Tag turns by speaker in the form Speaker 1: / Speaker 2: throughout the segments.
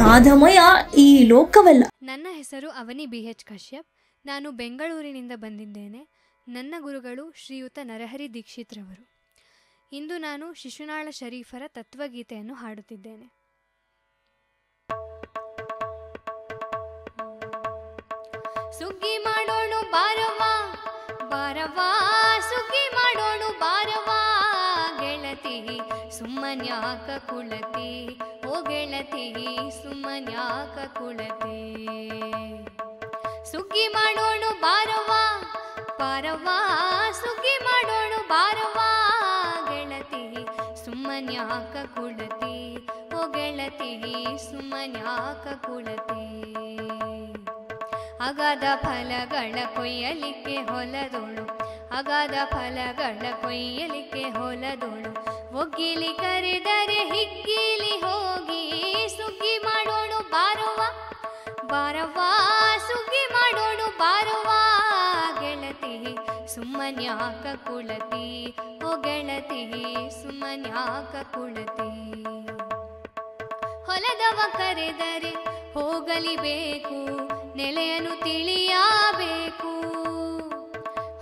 Speaker 1: ನಾದಮಯ ಈ ಲೋಕವಲ್ಲ.
Speaker 2: ನನ್ನ ಹೆಸರು ಅವನಿ BH ಕಶ್ಯಪ್. ನಾನು ಬೆಂಗಳೂರಿನಿಂದ ಬಂದಿದ್ದೇನೆ. ನನ್ನ ಗುರುಗಳು ಶ್ರೀಯುತ ನರಹರಿ ದೀಕ್ಷಿತ್ರವರು. ಇಂದು ನಾನು ಶಿಶುನಾಳ ಶರೀಫರ ತತ್ವಗೀತೆಯನ್ನು ಹಾಡುತ್ತಿದ್ದೇನೆ. ಸುಗ್ಗಿ ಮಾಡೋಣ ಬಾರವಾ ಬಾರವಾ, ಸುಗ್ಗಿ ಮಾಡೋಣ ಬಾರವಾ ಗೆಳತಿ, ಸುಮ್ಮನ್ಯಾಕ ಕುಳತಿ ಓ ಗೆಳತಿ, ಸುಮ್ಮನ್ಯಾಕ ಕುಳತಿ. ಸುಗ್ಗಿ ಮಾಡೋಣ ಬಾರವಾ ಬಾರವಾ, ಸುಗ್ಗಿ ಮಾಡೋಣ ಬಾರವಾ ಗೆಳತಿ, ಸುಮ್ಮನ್ಯಾಕ ಕುಳತಿ ಓ ಗೆಳತಿ, ಸುಮ್ಮನ್ಯಾಕ ಕುಳತಿ. ಅಗಾಧ ಫಲಗಳ ಕೊಯ್ಯಲಿಕ್ಕೆ ಹೊಲದೋಳು, ಅಗಾಧ ಫಲಗಳ ಕೊಯ್ಯಲಿಕ್ಕೆ ಹೊಲದೋಳು, ಒಗ್ಗಿಲಿ ಕರೆದರೆ ಹಿಗ್ಗಿಲಿ ಹೋಗಿ, ಸುಗ್ಗಿ ಮಾಡೋಣ ಬಾರವ್ವ ಬಾರವ್ವ, ಸುಗ್ಗಿ ಮಾಡೋಣ ಬಾರವ್ವ ಗೆಳತಿ, ಸುಮ್ಮನ್ಯಾಕ ಕುಳತಿ ಓ ಗೆಳತಿ, ಸುಮ್ಮನ್ಯಾಕ ಕುಳತಿ. ಹೊಲದವ ಕರೆದರೆ ಹೋಗಲಿಬೇಕು, ನೆಲೆಯನ್ನು ತಿಳಿಯಬೇಕು.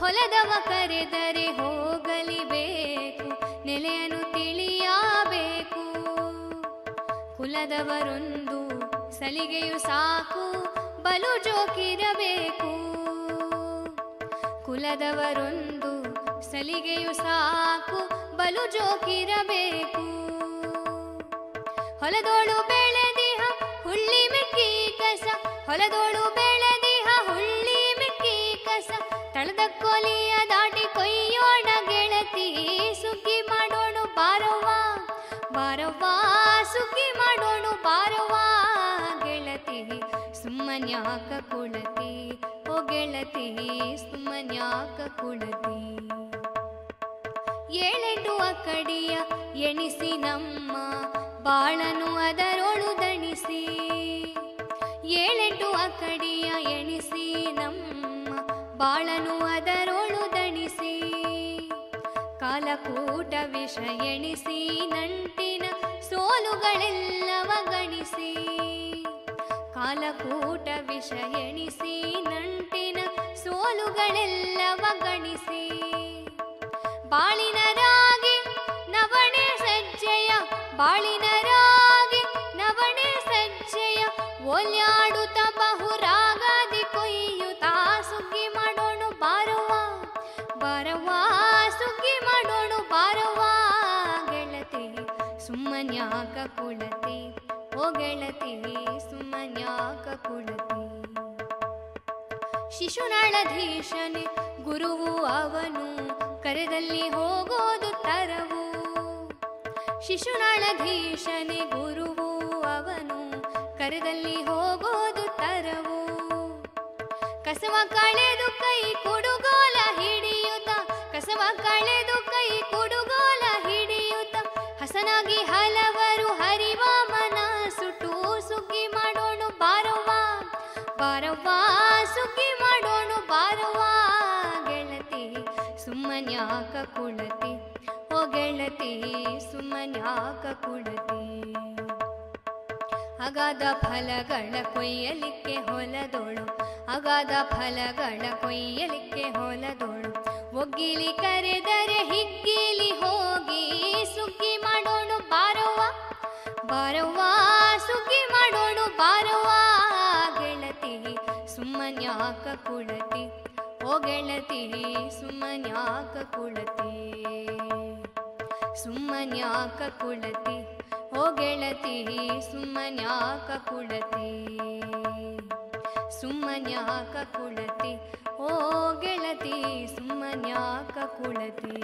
Speaker 2: ಹೊಲದವ ಕರೆದರೆ ಹೋಗಲಿಬೇಕು, ನೆಲೆಯನ್ನು ತಿಳಿಯಬೇಕು. ಕುಲದವರೊಂದು ಸಲಿಗೆಯು ಸಾಕು, ಬಲು ಜೋಕಿರಬೇಕು. ಕುಲದವರೊಂದು ಸಲಿಗೆಯು ಸಾಕು, ಬಲು ಜೋಕಿರಬೇಕು. ಹೊಲದೋಳು ಬೆಳೆದಿಹ ಹುಳ್ಳಿ ಮಿಕ್ಕಿ ಕಸ, ಹೊಲದೋಳು ಬೆಳೆದಿಹ ಹುಳ್ಳಿ ಮಿಕ್ಕಿ ಕಸ, ತಳದ ಕೋಲಿಯ ದಾಟಿ ಕೊಯ್ಯೋಣ ಗೆಳತಿ, ಸುಗ್ಗಿ ಮಾಡೋಣ ಬಾರವ್ವ ಬಾರವ್ವ, ಸುಗ್ಗಿ ಮಾಡೋಣ ಬಾರವ್ವ ಗೆಳತಿ, ಸುಮ್ಮನ್ಯಾಕ ಕುಳತಿ ಓ ಗೆಳತಿ, ಸುಮ್ಮನ್ಯಾಕ ಕುಳತಿ. ಏಳೆಂಟು ಅಕ್ಕಡಿಯ ಎಣಿಸಿ ನಮ್ಮ ಬಾಳನು ಅದರೊಳು ದಣಿಸಿ, ಏಳೆಂಟು ಅಕ್ಕಡಿಯ ಎಣಿಸಿ ನಮ್ಮ ಬಾಳನು ಅದರೊಳು ದಣಿಸಿ. ಕಾಲಕೂಟ ವಿಷ ಎಣಿಸಿ ನಂಟಿನ ಸೋಲುಗಳೆಲ್ಲವ ಗಣಿಸಿ, ಕಾಲಕೂಟ ವಿಷ ಎಣಿಸಿ ನಂಟಿನ ಸೋಲುಗಳೆಲ್ಲವ ಗಣಿಸಿ. ಬಾಳಿನ ರಾಗಿ ನವಣೆ ಸಜ್ಜೆಯ, ಬಾಳಿನ ರಾಗಿ ನವಣೆ ಸಜ್ಜೆಯ, ಓಲ್ಯಾಡುತ್ತ ಬಹುರಾಗಾದಿ ಕೊಯ್ಯುತ್ತಾ, ಸುಗ್ಗಿ ಮಾಡೋಣ ಬಾರವ್ವ ಬಾರವ್ವ, ಸುಗ್ಗಿ ಮಾಡೋಣ ಬಾರವ್ವ ಗೆಳತಿ, ಸುಮ್ಮನ್ಯಾಕ ಕುಳತಿ ಓ ಗೆಳತಿ, ಸುಮ್ಮನ್ಯಾಕ ಕುಳತಿ. ಶಿಶುನಾಳಧೀಶನೆ ಗುರುವು ಅವನು, ಕರೆದಲ್ಲಿ ಹೋಗೋದು ತರವು. ಶಿಶುನಾಳಧೀಶನೆ ಗುರುವು ಅವನು, ಕರೆದಲ್ಲಿ ಹೋಗೋದು ತರವು. ಕಸವ ಕಳೆದು ಕೈ ಕುಡುಗೋಲ ಹಿಡಿಯುತ್ತ, ಕಸವ ಕಳೆದು ಕೈ ಕುಡುಗೋಲ ಹಿಡಿಯುತ್ತ, ಹಸನಾಗಿ ಹಲವರು ಹರಿವ ಮನ ಸುಟ್ಟು, ಸುಗ್ಗಿ ಮಾಡೋಣ ಬಾರವ್ವ ಬಾರವ್ವ, ಸುಗ್ಗಿ ಮಾಡೋಣ ಬಾರವ್ವ ಗೆಳತಿ, ಸುಮ್ಮನ್ಯಾಕ ಕುಳತಿ ಓ ಗೆಳತಿ, ಸುಮ್ಮನ್ಯಾಕ ಕುಳತಿ. ಅಗಾಧ ಫಲಗಳ ಕೊಯ್ಯಲಿಕ್ಕೆ ಹೊಲದೋಳು, ಅಗಾಧ ಫಲಗಳ ಕೊಯ್ಯಲಿಕ್ಕೆ ಹೊಲದೋಳು, ಒಗ್ಗಿಲಿ ಕರೆದರೆ ಹಿಗ್ಗಿಲಿ ಹೋಗಿ, ಸುಗ್ಗಿ ಮಾಡೋಣ ಬಾರವ್ವ ಬಾರವ್ವ, ಸುಗ್ಗಿ ಮಾಡೋಣ ಬಾರವ್ವ ಗೆಳತಿ, ಸುಮ್ಮನ್ಯಾಕ ಕುಳತಿ ಓ ಗೆಳತಿ, ಸುಮ್ಮನ್ಯಾಕ ಕುಳತಿ. ಸುಮ್ಮನ್ಯಾಕ ಕುಳತಿ ಓ ಗೆಳತಿ, ಸುಮ್ಮನ್ಯಾಕ ಕುಳತಿ, ಸುಮ್ಮನ್ಯಾಕ ಕುಳತಿ ಓ ಗೆಳತಿ, ಸುಮ್ಮನ್ಯಾಕ ಕುಳತಿ.